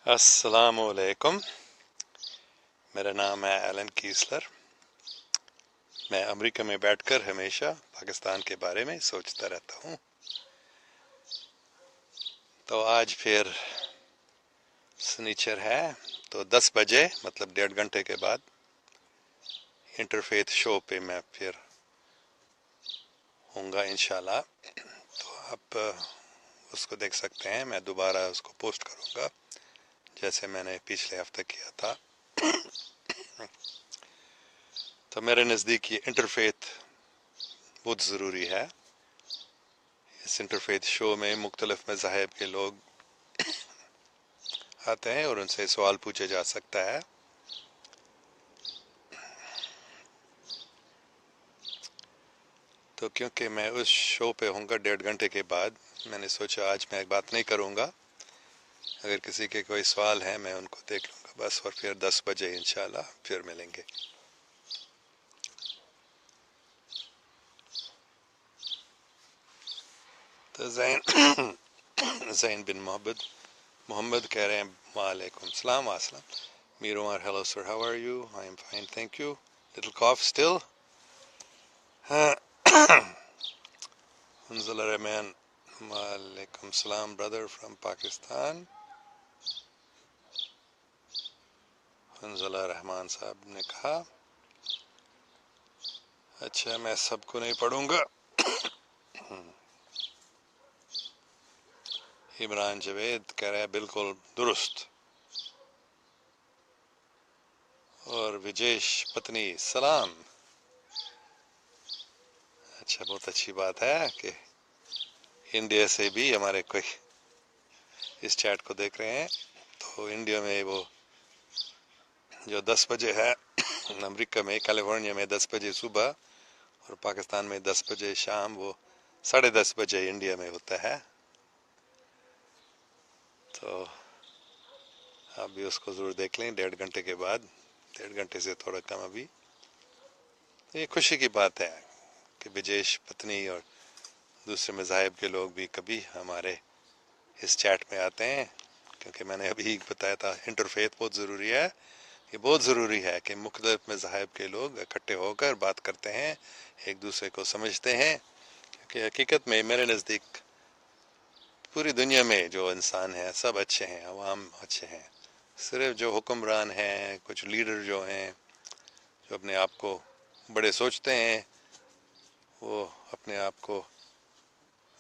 السلام علیکم، میرا نام ہے ایلن کیسلر۔ میں امریکہ میں بیٹھ کر ہمیشہ پاکستان کے بارے میں سوچتا رہتا ہوں۔ تو آج پھر سنیچر ہے، تو 10 بجے مطلب 1.5 گھنٹے کے بعد انٹرفیتھ شو پہ میں پھر ہوں گا انشاءاللہ۔ تو آپ اس کو دیکھ سکتے ہیں، میں دوبارہ اس کو پوسٹ کروں گا جیسے میں نے پچھلے ہفتے کیا تھا۔ تو میرے نزدیک یہ انٹرفیتھ بہت ضروری ہے۔ اس انٹرفیتھ شو میں مختلف مذاہب کے لوگ آتے ہیں اور ان سے سوال پوچھے جا سکتا ہے۔ تو کیونکہ میں اس شو پہ ہوں گا 1.5 گھنٹے کے بعد، میں نے سوچا آج میں ایک بات نہیں کروں گا۔ اگر کسی کے کوئی سوال ہے میں ان کو دیکھ لوں گا بس، اور پھر 10 بجے انشاءاللہ پھر ملیں گے۔ تو زین بن محمد کہہ رہے ہیں وعلیکم السلام السلام۔ میر عمر hello sir, how are you? I am fine, thank you. Little cough still. Hanzala Rahman, وعلیکم السلام brother from Pakistan. حنزلہ رحمان صاحب نے کہا اچھا میں سب کو نہیں پڑھوں گا۔ عمران جاوید کہہ رہا ہے بالکل درست۔ اور وجیش پتنی سلام۔ اچھا بہت اچھی بات ہے کہ انڈیا سے بھی ہمارے کوئی اس چیٹ کو دیکھ رہے ہیں۔ تو انڈیا میں وہ جو 10 بجے ہے، امریکہ میں کیلیفورنیا میں 10 بجے صبح، اور پاکستان میں 10 بجے شام، وہ 10:30 بجے انڈیا میں ہوتا ہے۔ تو آپ بھی اس کو ضرور دیکھ لیں 1.5 گھنٹے کے بعد، 1.5 گھنٹے سے تھوڑا کم ابھی۔ یہ خوشی کی بات ہے کہ وجیش پتنی اور دوسرے مذاہب کے لوگ بھی کبھی ہمارے اس چیٹ میں آتے ہیں، کیونکہ میں نے ابھی بتایا تھا انٹرفیتھ بہت ضروری ہے۔ یہ بہت ضروری ہے کہ مختلف مذاہب کے لوگ اکٹھے ہو کر بات کرتے ہیں، ایک دوسرے کو سمجھتے ہیں، کیونکہ حقیقت میں میرے نزدیک پوری دنیا میں جو انسان ہیں سب اچھے ہیں، عوام اچھے ہیں۔ صرف جو حکمران ہیں، کچھ لیڈر جو ہیں، جو اپنے آپ کو بڑے سوچتے ہیں، وہ اپنے آپ کو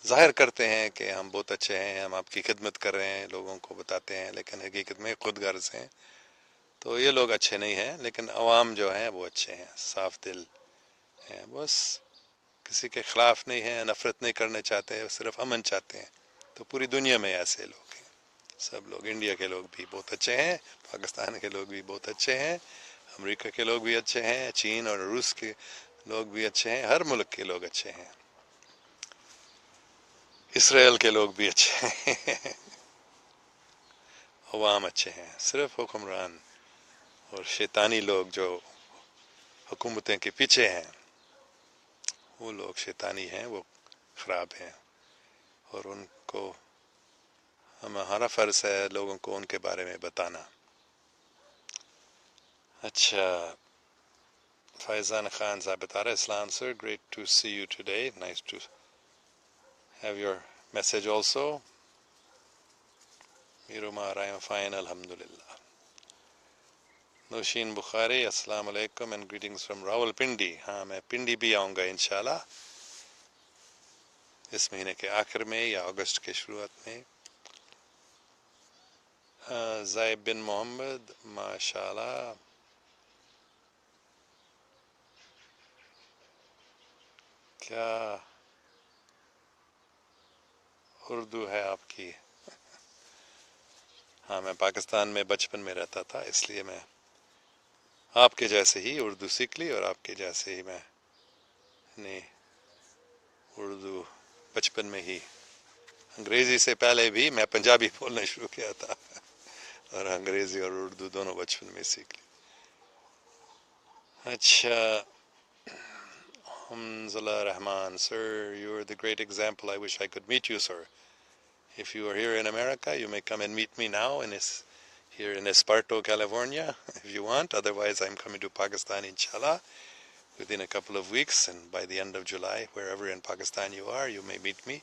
ظاہر کرتے ہیں کہ ہم بہت اچھے ہیں، ہم آپ کی خدمت کر رہے ہیں، لوگوں کو بتاتے ہیں، لیکن حقیقت میں خود غرض ہیں۔ تو یہ لوگ اچھے نہیں ہیں، لیکن عوام جو ہیں وہ اچھے ہیں، صاف دل ہیں، بس کسی کے خلاف نہیں ہیں، نفرت نہیں کرنا چاہتے، صرف امن چاہتے ہیں۔ تو پوری دنیا میں ایسے لوگ ہیں، سب لوگ، انڈیا کے لوگ بھی بہت اچھے ہیں، پاکستان کے لوگ بھی بہت اچھے ہیں، امریکہ کے لوگ بھی اچھے ہیں، چین اور روس کے لوگ بھی اچھے ہیں، ہر ملک کے لوگ اچھے ہیں، اسرائیل کے لوگ بھی اچھے ہیں۔ عوام اچھے ہیں، صرف حکمران اور شیطانی لوگ جو حکومتیں کے پیچھے ہیں، وہ لوگ شیطانی ہیں، وہ خراب ہیں، اور ان کو ہمارا فرض ہے لوگوں کو ان کے بارے میں بتانا۔ اچھا فیضان خان صاحب بتا رہے Islam sir, great to see you today, nice to have your message also. میرو آئی ایم فائن الحمدللہ۔ نوشین بخاری السلام علیکم and greetings from Rawalpindi. ہاں میں پنڈی بھی آؤں گا انشاءاللہ اس مہینے کے آخر میں یا اگست کے شروعات میں۔ زائب بن محمد ماشاءاللہ، کیا اردو ہے آپ کی؟ ہاں میں پاکستان میں بچپن میں رہتا تھا، اس لیے میں آپ کے جیسے ہی اردو سیکھ لی، اور آپ کے جیسے ہی میں نے اردو بچپن میں ہی، انگریزی سے پہلے بھی میں پنجابی بولنا شروع کیا تھا، اور انگریزی اور اردو دونوں بچپن میں سیکھ لی۔ اچھا حنزلہ رحمان sir, you're the great example. I wish I could meet you, sir. If you are here in America, you may come and meet me now here in Esparto, California, if you want. Otherwise, I'm coming to Pakistan, inshallah, within a couple of weeks, and by the end of July, wherever in Pakistan you are, you may meet me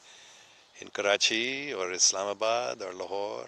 in Karachi or Islamabad or Lahore.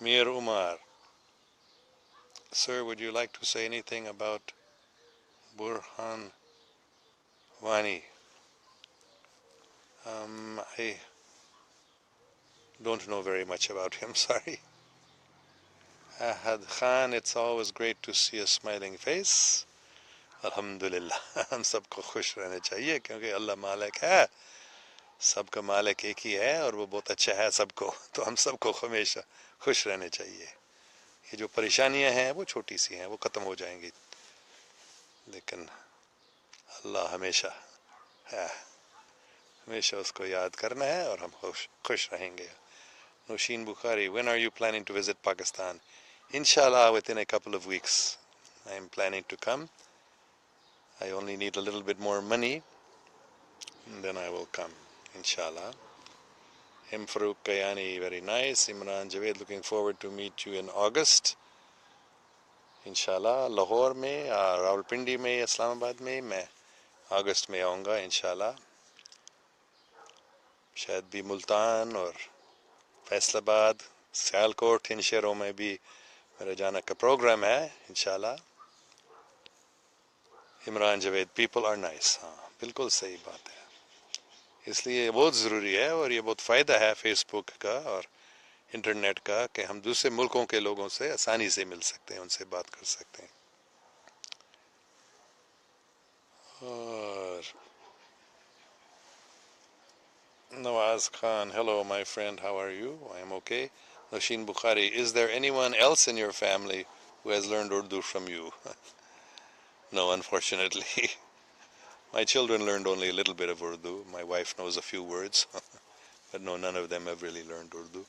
Mir Umar, sir, would you like to say anything about Burhan Wani? I don't know very much about him, sorry. Ahad Khan, it's always great to see a smiling face. Alhamdulillah, ہم سب کو خوش رہنا چاہیے کیونکہ اللہ مالک ہے, سب کا مالک ایک ہی ہے اور وہ بہت اچھا ہے سب کو, تو ہم سب کو ہمیشہ خوش رہنے چاہیے. یہ جو پریشانیاں ہیں وہ چھوٹی سی ہیں, وہ ختم ہو جائیں گی, لیکن اللہ ہمیشہ ہے, ہمیشہ اس کو یاد کرنا ہے اور ہم خوش رہیں گے. Nushin Bukhari, when are you planning to visit Pakistan? Inshallah, within a couple of weeks. I am planning to come. I only need a little bit more money, and then I will come, inshallah. M. Farooq Kayani, very nice. Imran Javed, looking forward to meet you in August. Inshallah, Lahore mein, Rawalpindi mein, Islamabad mein, میں اگست میں آؤں گا انشاءاللہ. شاید بھی ملتان اور فیصل آباد, سیالکوٹ, ان شہروں میں بھی میرا جانا کا پروگرام ہے انشاءاللہ. Imran Javed, people are nice. ہاں بالکل صحیح بات ہے, اس لیے یہ بہت ضروری ہے اور یہ بہت فائدہ ہے فیس بک کا اور انٹرنیٹ کا کہ ہم دوسرے ملکوں کے لوگوں سے آسانی سے مل سکتے ہیں, ان سے بات کر سکتے ہیں. اور Nawaz Khan, hello my friend, how are you? I am okay. Nushin Bukhari, is there anyone else in your family who has learned Urdu from you? No, unfortunately. My children learned only a little bit of Urdu. My wife knows a few words, but no, none of them have really learned Urdu.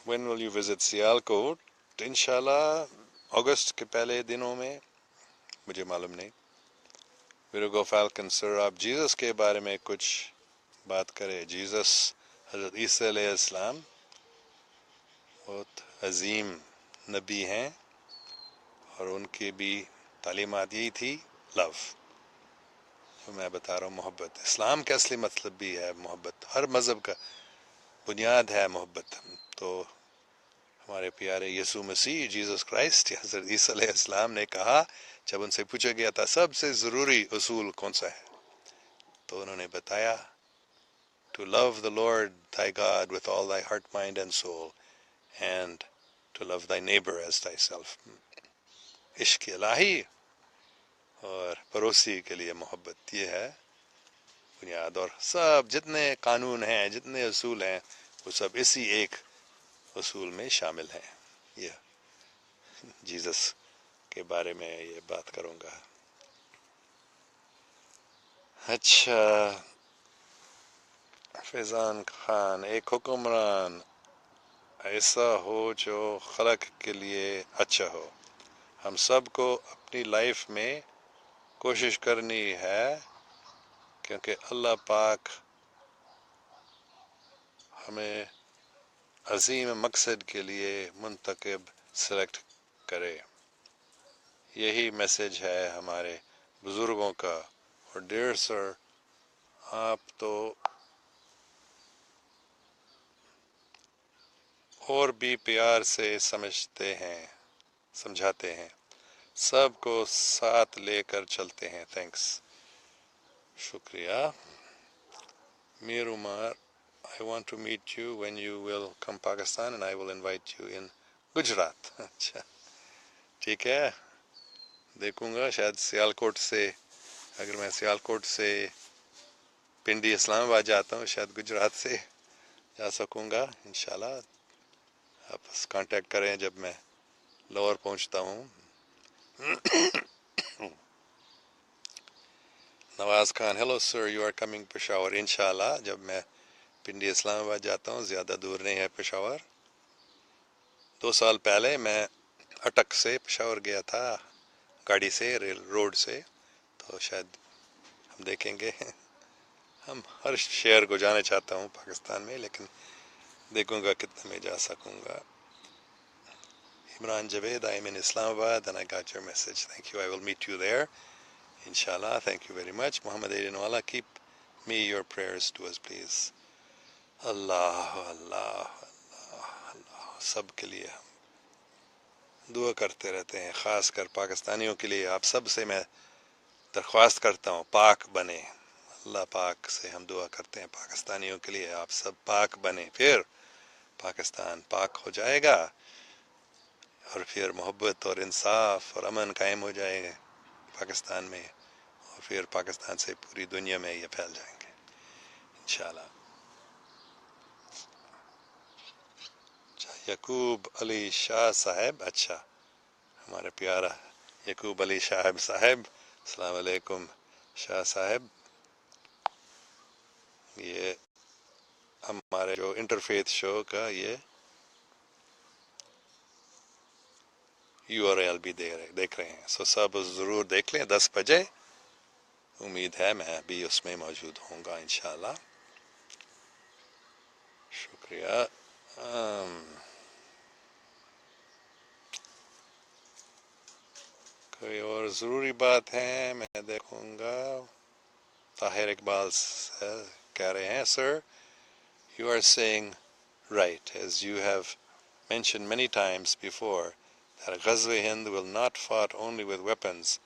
When will you visit Sialkot? Inshallah, August کے پہلے دنوں میں, مجھے معلوم نہیں. Virgo Falcon, sir, آپ Jesus کے بارے میں کچھ بات کریں. جیزس, حضرت عیسیٰ علیہ السلام بہت عظیم نبی ہیں اور ان کی بھی تعلیمات یہی تھی, لو, جو میں بتا رہا ہوں, محبت. اسلام کا اصلی مطلب بھی ہے محبت, ہر مذہب کا بنیاد ہے محبت. تو ہمارے پیارے یسوع مسیح, جیزس کرائسٹ, حضرت عیسیٰ علیہ السلام نے کہا, جب ان سے پوچھا گیا تھا سب سے ضروری اصول کون سا ہے, تو انہوں نے بتایا, to love the Lord thy God with all thy heart, mind and soul, and to love thy neighbor as thyself. عشق الہی اور پڑوسی کے لیے محبت, یہ ہے بنیاد. اور سب جتنے قانون ہیں, جتنے اصول ہیں, وہ سب اسی ایک اصول میں شامل ہیں. یہ جیزس کے بارے میں یہ بات کروں گا. اچھا, فیضان خان, ایک حکمران ایسا ہو جو خلق کے لیے اچھا ہو. ہم سب کو اپنی لائف میں کوشش کرنی ہے کیونکہ اللہ پاک ہمیں عظیم مقصد کے لیے منتخب سلیکٹ کرے. یہی میسج ہے ہمارے بزرگوں کا. اور ڈیئر سر, آپ تو اور بھی پیار سے سمجھاتے ہیں, سب کو ساتھ لے کر چلتے ہیں. تھینکس, شکریہ. میر عمر, I want to meet you when you will come Pakistan and I will invite you in Gujarat. اچھا ٹھیک ہے, دیکھوں گا. شاید سیالکوٹ سے, اگر میں سیالکوٹ سے پنڈی اسلام آباد جاتا ہوں, شاید گجرات سے جا سکوں گا انشاءاللہ. آپ کانٹیکٹ کریں جب میں لاہور پہنچتا ہوں. Nawaz Khan, hello sir, you are coming Peshawar. انشاءاللہ جب میں پنڈی اسلام آباد جاتا ہوں، زیادہ دور نہیں ہے پشاور. 2 سال پہلے میں اٹک سے پشاور گیا تھا گاڑی سے، ریل روڈ سے. تو شاید ہم دیکھیں گے. ہم ہر شہر کو جانا چاہتا ہوں پاکستان میں، لیکن دیکھوں گا کتنے میں جا سکوں گا. Imran Javed, I am in Islamabad and I got your message. Thank you. I will meet you there. Inshallah. Thank you very much. Muhammad Aidinwala, keep me your prayers to us, please. Allah, Allah, Allah, Allah. سب کے لیے ہم دعا کرتے رہتے ہیں، خاص کر پاکستانیوں کے لیے. آپ سب سے میں درخواست کرتا ہوں پاک بنے. اللہ پاک سے ہم دعا کرتے ہیں پاکستانیوں کے لیے، آپ سب پاک بنے، پھر پاکستان پاک ہو جائے گا، اور پھر محبت اور انصاف اور امن قائم ہو جائے گا پاکستان میں، اور پھر پاکستان سے پوری دنیا میں یہ پھیل جائیں گے انشاءاللہ. اچھا، یعقوب علی شاہ صاحب، اچھا ہمارے پیارا یعقوب علی صاحب. السلام علیکم شاہ صاحب. یہ ہمارے جو انٹرفیتھ شو کا یہ URL بھی دیکھ رہے ہیں، سو سب ضرور دیکھ لیں 10 بجے. امید ہے میں بھی اس میں موجود ہوں گا انشاءاللہ. شکریہ. کوئی اور ضروری بات ہے میں دیکھوں گا. طاہر اقبال کہہ رہے ہیں، سر you are saying right, as you have mentioned many times before, that Ghazwa Hind will not fought only with weapons,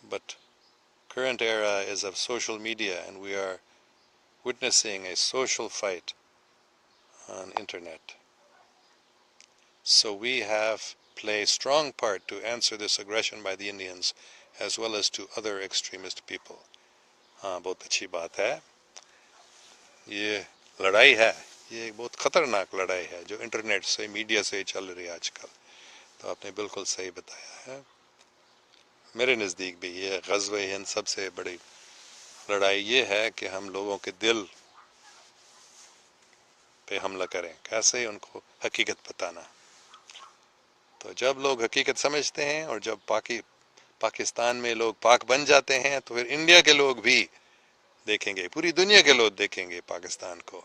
but current era is of social media and we are witnessing a social fight on internet. So we have play a strong part to answer this aggression by the Indians as well as to other extremist people. ہاں بہت اچھی بات ہے. یہ لڑائی ہے، یہ ایک بہت خطرناک لڑائی ہے جو انٹرنیٹ سے میڈیا سے چل رہی ہے آج کل. تو آپ نے بالکل صحیح بتایا ہے. میرے نزدیک بھی یہ غزوہ ہند سب سے بڑی لڑائی یہ ہے کہ ہم لوگوں کے دل پہ حملہ کریں. کیسے؟ ان کو حقیقت بتانا. تو جب لوگ حقیقت سمجھتے ہیں اور جب پاکستان میں لوگ پاک بن جاتے ہیں تو پھر انڈیا کے لوگ بھی دیکھیں گے، پوری دنیا کے لوگ دیکھیں گے پاکستان کو.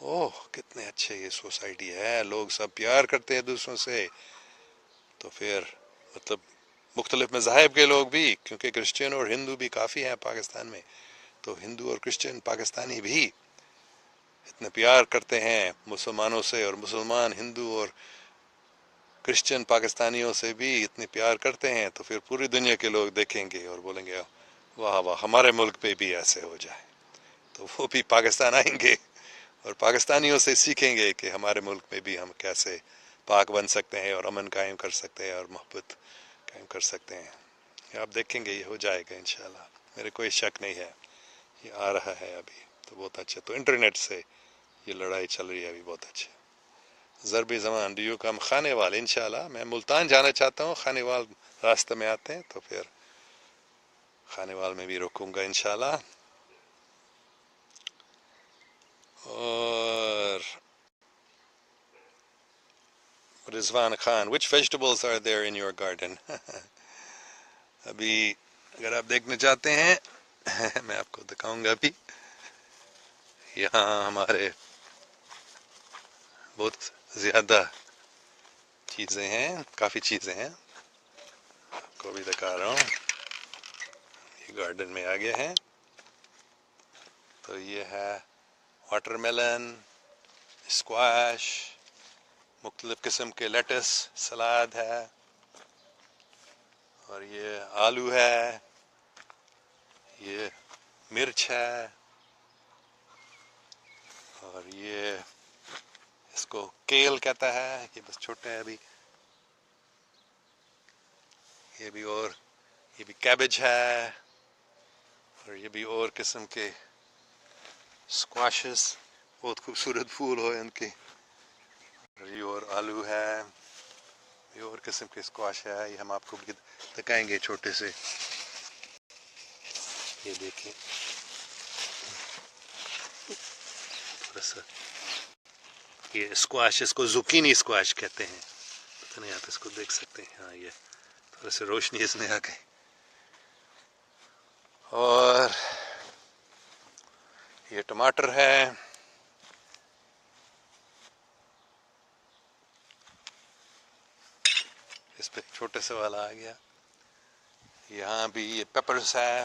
اوہ کتنے اچھے یہ سوسائٹی ہے، لوگ سب پیار کرتے ہیں دوسروں سے. تو پھر مطلب مختلف مذاہب کے لوگ بھی، کیونکہ کرسچن اور ہندو بھی کافی ہیں پاکستان میں، تو ہندو اور کرسچن پاکستانی بھی اتنے پیار کرتے ہیں مسلمانوں سے، اور مسلمان ہندو اور کرسچن پاکستانیوں سے بھی اتنے پیار کرتے ہیں. تو پھر پوری دنیا کے لوگ دیکھیں گے اور بولیں گے واہ واہ ہمارے ملک پہ بھی ایسے ہو جائے. تو وہ بھی پاکستان آئیں گے اور پاکستانیوں سے سیکھیں گے کہ ہمارے ملک میں بھی ہم کیسے پاک بن سکتے ہیں اور امن قائم کر سکتے ہیں اور محبت قائم کر سکتے ہیں. آپ دیکھیں گے یہ ہو جائے گا انشاءاللہ، میرے کوئی شک نہیں ہے. یہ آ رہا ہے ابھی تو بہت اچھا. تو انٹرنیٹ سے یہ لڑائی چل رہی ہے ابھی، بہت اچھا. ضربی زمان ڈیو کم خانے وال، انشاءاللہ میں ملتان جانا چاہتا ہوں. خانے وال راستے میں آتے ہیں تو پھر خانے وال میں بھی رکوں گا انشاءاللہ. اور رضوان Khan, which vegetables are there in your garden؟ ابھی اگر آپ دیکھنا چاہتے ہیں میں آپ کو دکھاؤں گا. ابھی یہاں ہمارے بہت زیادہ چیزیں ہیں، کافی چیزیں ہیں، آپ کو بھی دکھا رہا ہوں. یہ گارڈن میں آ گئے ہیں. تو یہ ہے واٹر میلن، اسکواش، مختلف قسم کے لیٹس، سلاد ہے، اور یہ آلو ہے، یہ مرچ ہے، اور یہ اس کو کیل کہتا ہے. یہ بس چھوٹے ہیں ابھی. یہ بھی، اور یہ بھی کیبج ہے، اور یہ بھی اور قسم کے اسکواشز، بہت خوبصورت پھول ہوئے ان کے. اور یہ اور آلو ہے، یہ اور قسم کے اسکواش ہے. یہ ہم آپ کو دکھائیں گے چھوٹے سے. یہ دیکھیں تھوڑا سا یہ اسکواش، اس کو زوکینی اسکواش کہتے ہیں، پتہ نہیں آپ اس کو دیکھ سکتے ہیں، ہاں یہ تھوڑا سا روشنی اس میں آ گئی. اور یہ ٹماٹر ہے، اس پہ چھوٹے سے والا آ گیا. یہاں بھی یہ پیپرز ہے،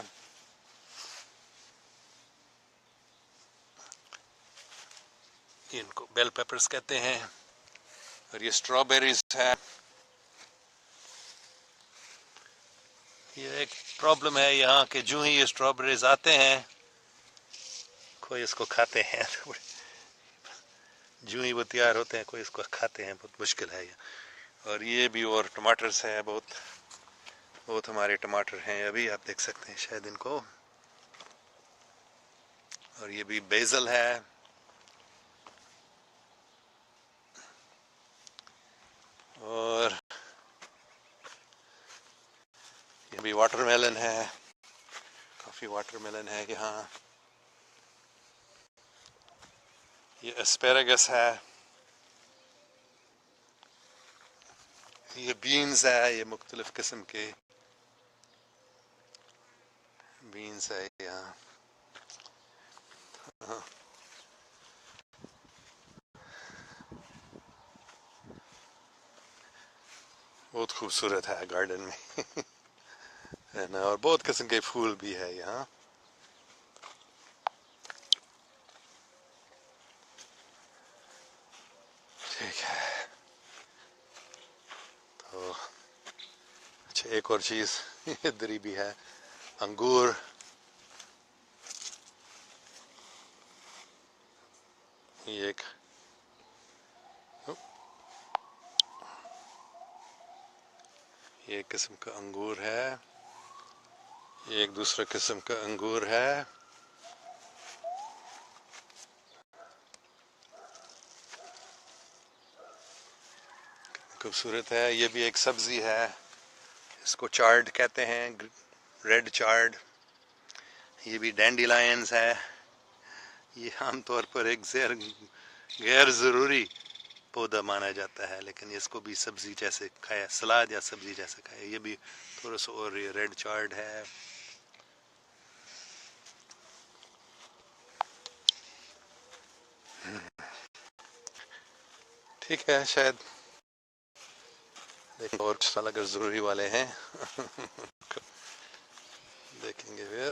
ان کو بیل پیپرز کہتے ہیں. اور یہ اسٹرابیریز ہے. یہ ایک پرابلم ہے یہاں کہ جو ہی یہ اسٹرابیریز آتے ہیں کوئی اس کو کھاتے ہیں، جو ہی وہ تیار ہوتے ہیں کوئی اس کو کھاتے ہیں، بہت مشکل ہے یہ. اور یہ بھی اور ٹماٹرز ہیں، بہت ہمارے ٹماٹر ہیں ابھی، آپ دیکھ سکتے ہیں شاید ان کو. اور یہ بھی بیزل ہے. اور یہ بھی واٹر میلن ہے، کافی واٹر میلن ہے یہاں. یہ اسپیراگس ہے. یہ بینز ہے، یہ مختلف قسم کے بینز ہے یہاں. بہت خوبصورت ہے گارڈن میں ہے نا. اور بہت قسم کے پھول بھی ہے یہاں. ٹھیک ہے. تو اچھا ایک اور چیز ادھر ہی بھی ہے، انگور. یہ ایک قسم کا انگور ہے، یہ ایک دوسرا قسم کا انگور ہے. خوبصورت ہے. یہ بھی ایک سبزی ہے، اس کو چارڈ کہتے ہیں، ریڈ چارڈ. یہ بھی ڈینڈی لائنز ہے. یہ عام طور پر ایک غیر ضروری پودا مانا جاتا ہے، لیکن اس کو بھی سبزی جیسے کھایا، سلاد یا سبزی جیسے کھایا. یہ بھی تھوڑا سا اور یہ ریڈ چارڈ ہے. ٹھیک ہے، شاید اور سال اگر ضروری والے ہیں دیکھیں گے پھر.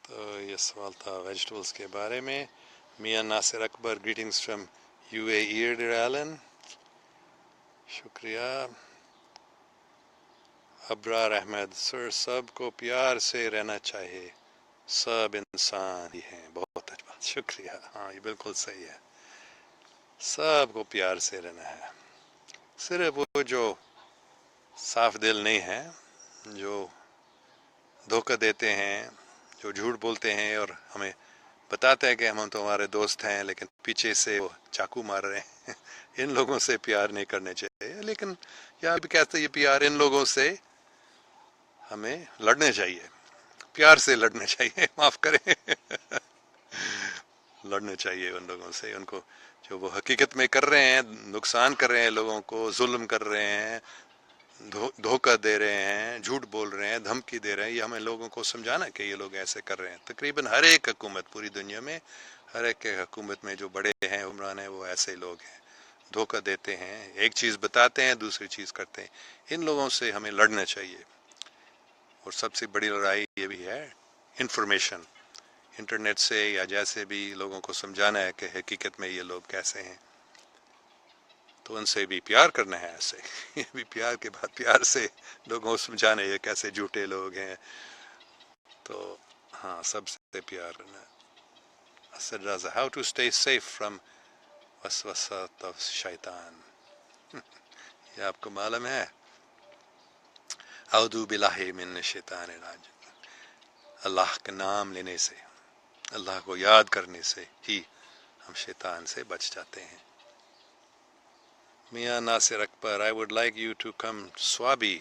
تو یہ سوال تھا ویجیٹیبلز کے بارے میں. میاں ناصر اکبر، گریٹنگز فرام UAE ڈیر ایلن. شکریہ. ابرار احمد، سر سب کو پیار سے رہنا چاہیے، سب انسان ہی ہیں. بہت اچھا، شکریہ. ہاں یہ بالکل صحیح ہے، سب کو پیار سے رہنا ہے. صرف وہ جو صاف دل نہیں ہیں، جو دھوکہ دیتے ہیں، جو جھوٹ بولتے ہیں اور ہمیں بتاتے ہیں کہ ہم تمہارے دوست ہیں لیکن پیچھے سے وہ چاقو مار رہے ہیں، ان لوگوں سے پیار نہیں کرنے چاہیے. لیکن یہاں بھی کہتے ہیں یہ پیار، ان لوگوں سے ہمیں لڑنے چاہیے، پیار سے لڑنے چاہیے، معاف کریں لڑنے چاہیے ان لوگوں سے، ان کو جو وہ حقیقت میں کر رہے ہیں، نقصان کر رہے ہیں، لوگوں کو ظلم کر رہے ہیں، دھوکہ دے رہے ہیں، جھوٹ بول رہے ہیں، دھمکی دے رہے ہیں. یہ ہمیں لوگوں کو سمجھانا کہ یہ لوگ ایسے کر رہے ہیں. تقریباً ہر ایک حکومت پوری دنیا میں، ہر ایک حکومت میں جو بڑے ہیں، عمران ہیں، وہ ایسے لوگ ہیں، دھوکہ دیتے ہیں، ایک چیز بتاتے ہیں دوسری چیز کرتے ہیں. ان لوگوں سے ہمیں لڑنا چاہیے. اور سب سے بڑی لڑائی یہ بھی ہے انفارمیشن، انٹرنیٹ سے یا جیسے بھی لوگوں کو سمجھانا ہے کہ حقیقت میں یہ لوگ کیسے ہیں. تو ان سے بھی پیار کرنا ہے. ایسے یہ بھی پیار کے بعد پیار سے لوگوں کو سمجھانا ہے یہ کیسے جھوٹے لوگ ہیں. تو ہاں سب سے پیار کرنا ہے. Asad Raza, how to stay safe from وسوسات آف شیطان. یہ آپ کو معلوم ہے؟ اعوذ باللہ من الشیطان الرجیم. اللہ کا نام لینے سے، اللہ کو یاد کرنے سے ہی ہم شیطان سے بچ جاتے ہیں. Mia Nasir Akbar, I would like you to come Swabi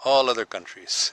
all other countries?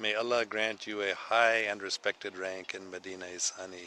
May Allah grant you a high and respected rank in Medina Isani.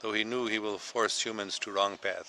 though he knew he will force humans to wrong path?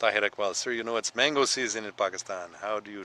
Tahir Iqbal, sir, you know it's mango season in Pakistan. How do you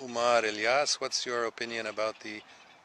Umar Ilyas, what's your opinion about the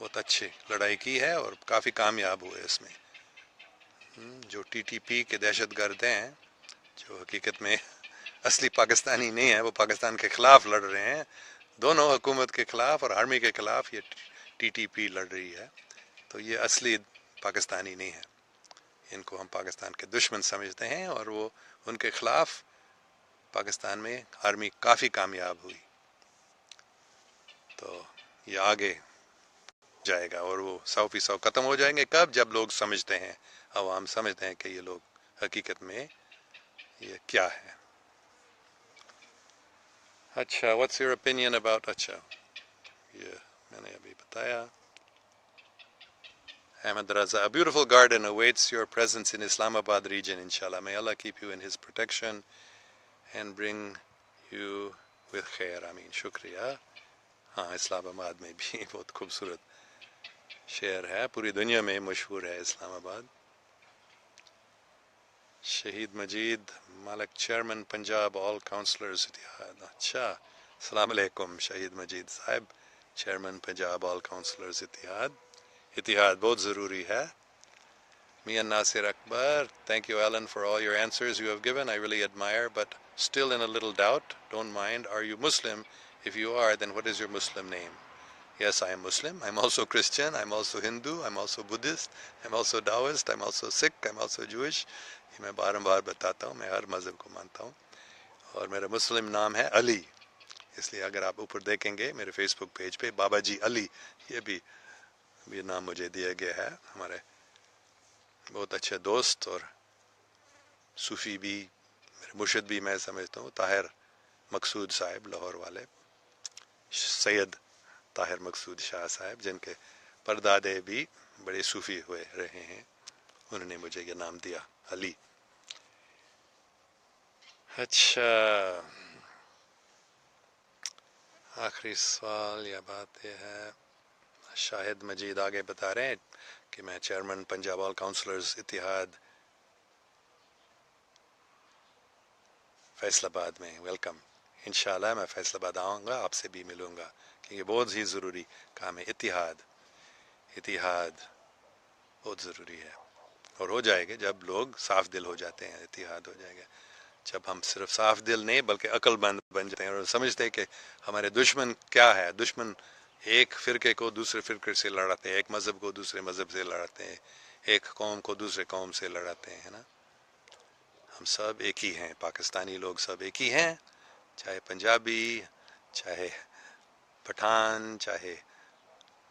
بہت اچھی لڑائی کی ہے اور کافی کامیاب ہوئے اس میں. جو ٹی ٹی پی کے دہشت گرد ہیں جو حقیقت میں اصلی پاکستانی نہیں ہیں، وہ پاکستان کے خلاف لڑ رہے ہیں، دونوں حکومت کے خلاف اور آرمی کے خلاف یہ ٹی ٹی پی لڑ رہی ہے. تو یہ اصلی پاکستانی نہیں ہے، ان کو ہم پاکستان کے دشمن سمجھتے ہیں، اور وہ ان کے خلاف پاکستان میں آرمی کافی کامیاب ہوئی. تو یہ آگے جائے گا اور وہ 100% ختم ہو جائیں گے. کب؟ جب لوگ سمجھتے ہیں، عوام سمجھتے ہیں کہ یہ لوگ حقیقت میں یہ کیا ہے. اچھا، what's your opinion about اچھا یہ میں نے ابھی بتایا. Ahmed Raza, a beautiful garden awaits your presence in Islamabad region, inshallah. May Allah keep you in His protection and bring you with khair. Ameen. شکریہ. ہاں، اسلام آباد میں بھی بہت خوبصورت شہر ہے، پوری دنیا میں مشہور ہے اسلام آباد. شہید مجید ملک، چیئرمین پنجاب آل کاؤنسلرز اتحاد. اچھا، السلام علیکم شہید مجید صاحب، چیئرمین پنجاب آل کاؤنسلرز اتحاد. اتحاد بہت ضروری ہے. Mian Nasir Akbar, thank you, Alan, for all your answers you have given. I really admire, but still in a little doubt. Don't mind. Are you Muslim? If you are, then what is your Muslim name? Yes, I am Muslim. I'm also Christian. I'm also Hindu. I'm also Buddhist. I'm also Taoist. I'm also Sikh. I'm also Jewish. یہ میں بار بار بتاتا ہوں، میں ہر مذہب کو مانتا ہوں، اور میرا مسلم نام ہے علی. اس لیے اگر آپ اوپر دیکھیں گے میرے فیس بک پیج پہ بابا جی علی، یہ نام مجھے دیا گیا ہے. ہمارے بہت اچھے دوست اور صوفی بھی، میرے مرشد بھی میں سمجھتا ہوں، طاہر مقصود صاحب لاہور والے، سید طاہر مقصود شاہ صاحب، جن کے پردادے بھی بڑے صوفی ہوئے رہے ہیں، انہوں نے مجھے یہ نام دیا علی. اچھا، آخری سوال یا بات یہ ہے، شاہد مجید آگے بتا رہے ہیں کہ میں چیئرمین پنجاب آل کاؤنسلرز اتحاد فیصل آباد میں. ویلکم. انشاءاللہ میں فیصل آباد آؤں گا، آپ سے بھی ملوں گا، کیونکہ بہت ہی ضروری کام ہے. اتحاد بہت ضروری ہے، اور ہو جائے گا جب لوگ صاف دل ہو جاتے ہیں. اتحاد ہو جائے گا جب ہم صرف صاف دل نہیں بلکہ عقل مند بن جاتے ہیں اور سمجھتے ہیں کہ ہمارے دشمن کیا ہے. دشمن ایک فرقے کو دوسرے فرقے سے لڑاتے ہیں، ایک مذہب کو دوسرے مذہب سے لڑاتے ہیں، ایک قوم کو دوسرے قوم سے لڑاتے ہیں، ہے نا. ہم سب ایک ہی ہیں، پاکستانی لوگ سب ایک ہی ہیں، چاہے پنجابی، چاہے پٹھان، چاہے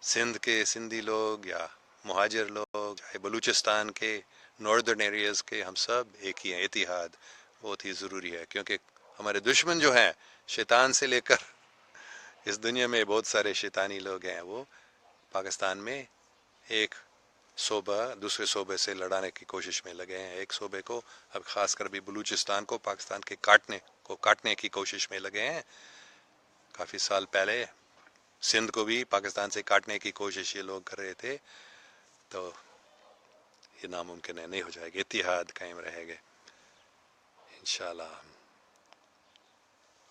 سندھ کے سندھی لوگ یا مہاجر لوگ، چاہے بلوچستان کے ناردرن ایریاز کے، ہم سب ایک ہی ہیں. اتحاد بہت ہی ضروری ہے، کیونکہ ہمارے دشمن جو ہیں شیطان سے لے کر اس دنیا میں بہت سارے شیطانی لوگ ہیں، وہ پاکستان میں ایک صوبہ دوسرے صوبے سے لڑانے کی کوشش میں لگے ہیں. ایک صوبے کو، اب خاص کر بھی بلوچستان کو، پاکستان کے کاٹنے کی کوشش میں لگے ہیں. کافی سال پہلے سندھ کو بھی پاکستان سے کاٹنے کی کوشش یہ لوگ کر رہے تھے. تو یہ ناممکن ہے، نہیں ہو جائے گا، اتحاد قائم رہے گا انشاءاللہ.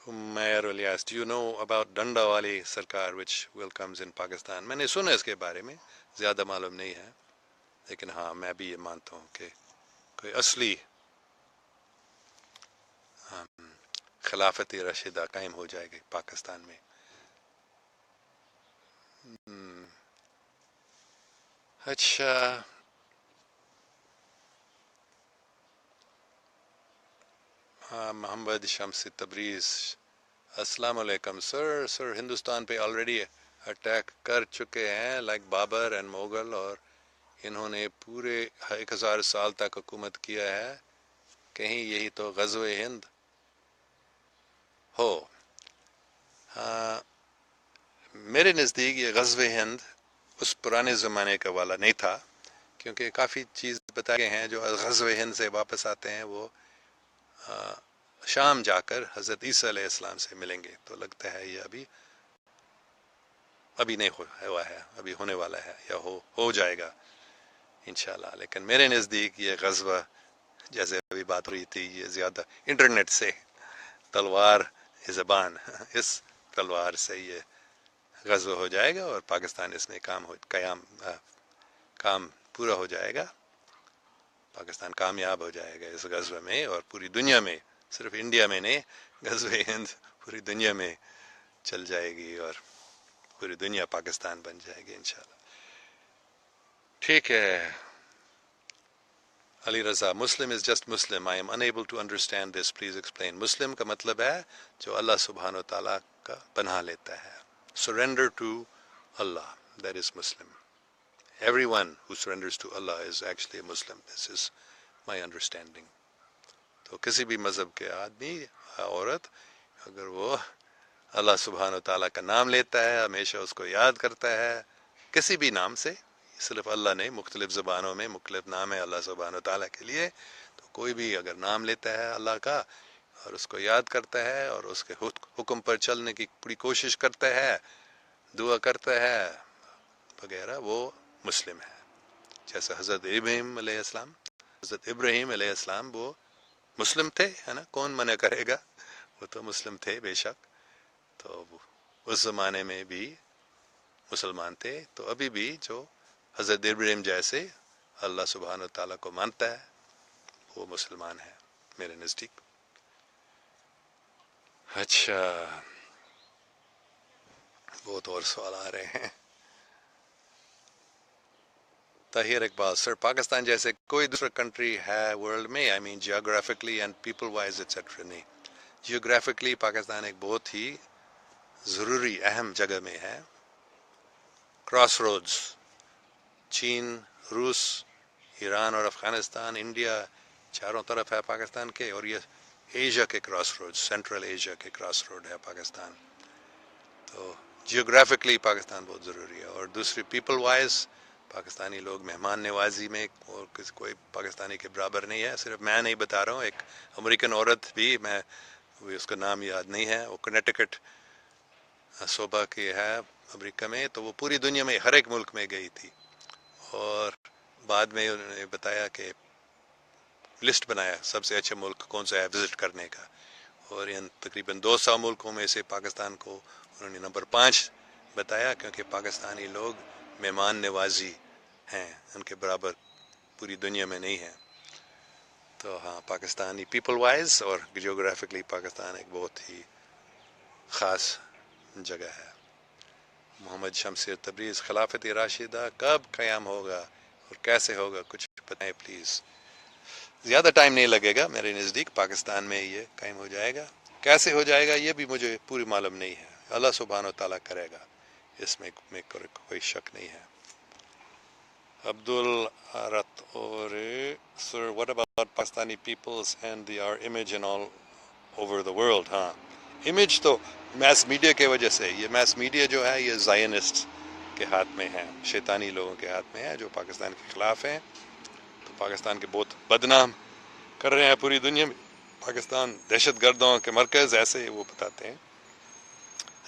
Umair Ilyas, do you know about ڈنڈا والی سرکار which will comes in Pakistan? میں نے سنا اس کے بارے میں، زیادہ معلوم نہیں ہے، لیکن ہاں میں بھی یہ مانتا ہوں کہ کوئی اصلی خلافت راشدہ قائم ہو جائے گی پاکستان میں. اچھا، محمد شمس تبریز، السلام علیکم. سر ہندوستان پہ آلریڈی اٹیک کر چکے ہیں لائک بابر اینڈ مغل، اور انہوں نے پورے 1000 سال تک حکومت کیا ہے. کہیں یہی تو غزوہ ہند ہو. میرے نزدیک یہ غزوہ ہند اس پرانے زمانے کا والا نہیں تھا، کیونکہ کافی چیز بتائے گئے ہیں جو غزوہ ہند سے واپس آتے ہیں، وہ شام جا کر حضرت عیسیٰ علیہ السلام سے ملیں گے. تو لگتا ہے یہ ابھی نہیں ہوا ہے، ابھی ہونے والا ہے یا ہو جائے گا انشاءاللہ. لیکن میرے نزدیک یہ غزوہ، جیسے ابھی بات ہوئی تھی، یہ زیادہ انٹرنیٹ سے تلوار زبان اس تلوار سے یہ غزو ہو جائے گا اور پاکستان اس میں کام پورا ہو جائے گا، پاکستان کامیاب ہو جائے گا اس غزوے میں، اور پوری دنیا میں، صرف انڈیا میں نہیں، غزوہ ہند پوری دنیا میں چل جائے گی اور پوری دنیا پاکستان بن جائے گی انشاءاللہ۔ ٹھیک ہے Ali Raza, Muslim is just Muslim, I am unable to understand this, please explain۔ مسلم کا مطلب ہے جو اللہ سبحانہ و تعالیٰ کا پناہ لیتا ہے، surrender to Allah، that is Muslim۔ Everyone who surrenders to Allah is actually a Muslim، this is my understanding۔ تو کسی بھی مذہب کے آدمی عورت اگر وہ اللہ سبحانہ و تعالیٰ کا نام لیتا ہے، ہمیشہ اس کو یاد کرتا ہے کسی بھی نام سے، صرف اللہ نہیں، مختلف زبانوں میں مختلف نام ہے اللہ سبحانہ و تعالیٰ کے لیے، تو کوئی بھی اگر نام لیتا ہے اللہ کا اور اس کو یاد کرتا ہے اور اس کے حکم پر چلنے کی پوری کوشش کرتا ہے، دعا کرتا ہے وغیرہ، وہ مسلم ہے۔ جیسے حضرت ابراہیم علیہ السلام وہ مسلم تھے، ہے نا، کون منع کرے گا، وہ تو مسلم تھے بے شک، تو اس زمانے میں بھی مسلمان تھے، تو ابھی بھی جو حضرت ابراہیم جیسے اللہ سبحانہ و تعالیٰ کو مانتا ہے وہ مسلمان ہے میرے نزدیک۔ اچھا، بہت اور سوال آ رہے ہیں۔ طاہر اقبال، سر پاکستان جیسے کوئی دوسرا کنٹری ہے ورلڈ میں، I mean geographically and people wise etcetera? نہیں، جیوگرافکلی پاکستان ایک بہت ہی ضروری اہم جگہ میں ہے، کراس رودز، چین، روس، ایران اور افغانستان، انڈیا، چاروں طرف ہے پاکستان کے، اور یہ ایشیا کے کراس روڈ، سینٹرل ایشیا کے کراس روڈ ہے پاکستان، تو جیوگرافکلی پاکستان بہت ضروری ہے۔ اور دوسری پیپل وائز پاکستانی لوگ مہمان نوازی میں اور کوئی پاکستانی کے برابر نہیں ہے، صرف میں نہیں بتا رہا ہوں، ایک امریکن عورت بھی، میں اس کا نام یاد نہیں ہے، وہ کنیٹیکٹ صوبہ کی ہے امریکہ میں، تو وہ پوری دنیا میں ہر ایک ملک میں گئی تھی، اور بعد میں انہوں نے بتایا کہ لسٹ بنایا سب سے اچھے ملک کون سا ہے وزٹ کرنے کا، اور ان تقریباً 200 ملکوں میں سے پاکستان کو انہوں نے نمبر 5 بتایا، کیونکہ پاکستانی لوگ مہمان نوازی ہیں، ان کے برابر پوری دنیا میں نہیں ہیں۔ تو ہاں، پاکستانی پیپل وائز اور جیوگرافکلی پاکستان ایک بہت ہی خاص جگہ ہے۔ محمد شمشیر تبریز، خلافت راشدہ کب قیام ہوگا اور کیسے ہوگا، کچھ بتائیں پلیز۔ زیادہ ٹائم نہیں لگے گا میرے نزدیک، پاکستان میں یہ قائم ہو جائے گا، کیسے ہو جائے گا یہ بھی مجھے پوری معلوم نہیں ہے، اللہ سبحانہ و تعالیٰ کرے گا، اس میں کوئی شک نہیں ہے۔ عبد العرت، اور sir what about Pakistani peoples and they are image in all over the world? ہاں، امیج تو میس میڈیا کی وجہ سے، یہ میس میڈیا جو ہے یہ زائنسٹ کے ہاتھ میں ہے، شیطانی لوگوں کے ہاتھ میں ہے جو پاکستان کے خلاف ہیں، تو پاکستان کے بہت بدنام کر رہے ہیں پوری دنیا میں، پاکستان دہشت گردوں کے مرکز ایسے وہ بتاتے ہیں،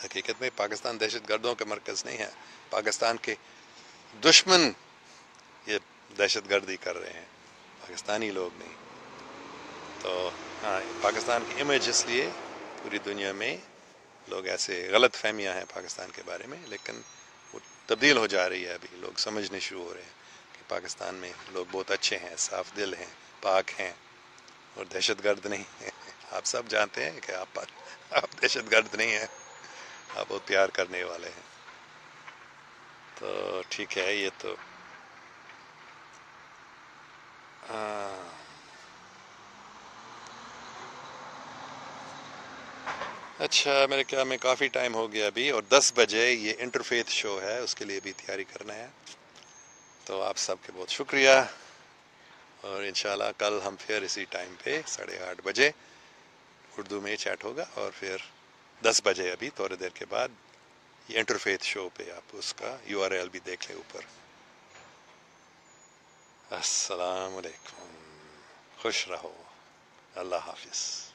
حقیقت میں پاکستان دہشت گردوں کے مرکز نہیں ہے، پاکستان کے دشمن یہ دہشت گردی کر رہے ہیں، پاکستانی لوگ نہیں۔ تو ہاں، پاکستان کی امیج اس لیے پوری دنیا میں لوگ ایسے غلط فہمیاں ہیں پاکستان کے بارے میں، لیکن وہ تبدیل ہو جا رہی ہے، ابھی لوگ سمجھنے شروع ہو رہے ہیں کہ پاکستان میں لوگ بہت اچھے ہیں، صاف دل ہیں، پاک ہیں اور دہشت گرد نہیں ہیں۔ آپ سب جانتے ہیں کہ آپ دہشت گرد نہیں ہیں، آپ بہت پیار کرنے والے ہیں۔ تو ٹھیک ہے، یہ تو اچھا، میرے خیال میں کافی ٹائم ہو گیا ابھی، اور 10 بجے یہ انٹرفیتھ شو ہے، اس کے لیے بھی تیاری کرنا ہے، تو آپ سب کے بہت شکریہ، اور انشاءاللہ کل ہم پھر اسی ٹائم پہ 8:30 بجے اردو میں چیٹ ہوگا، اور پھر 10 بجے ابھی تھوڑی دیر کے بعد یہ انٹرفیتھ شو پہ آپ اس کا URL بھی دیکھ لیں اوپر۔ السلام علیکم، خوش رہو، اللہ حافظ۔